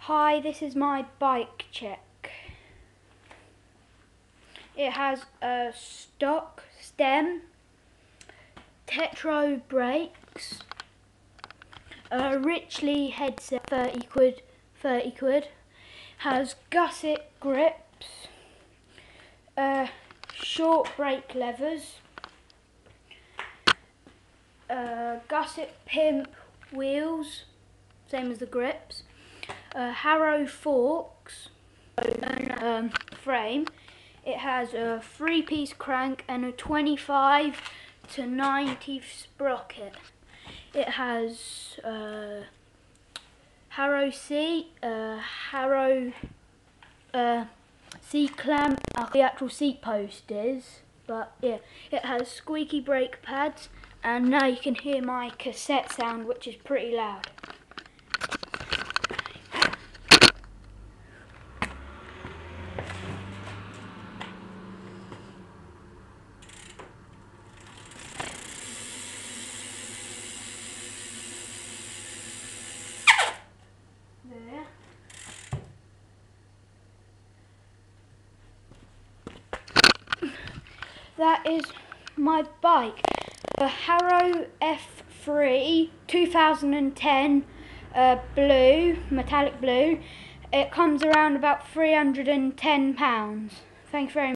Hi, this is my bike check. It has a stock stem, Tetro brakes, a Richley headset, 30 quid, has gusset grips, short brake levers, gusset pimp wheels, same as the grips, Harrow forks, frame. It has a 3-piece crank and a 25 to 90 sprocket. It has Harrow seat, Harrow seat clamp, the actual seat post is, but yeah, it has squeaky brake pads, and now you can hear my cassette sound, which is pretty loud. There. That is my bike, a Harrow F3 2010 blue, metallic blue. It comes around about £310. Thanks very much.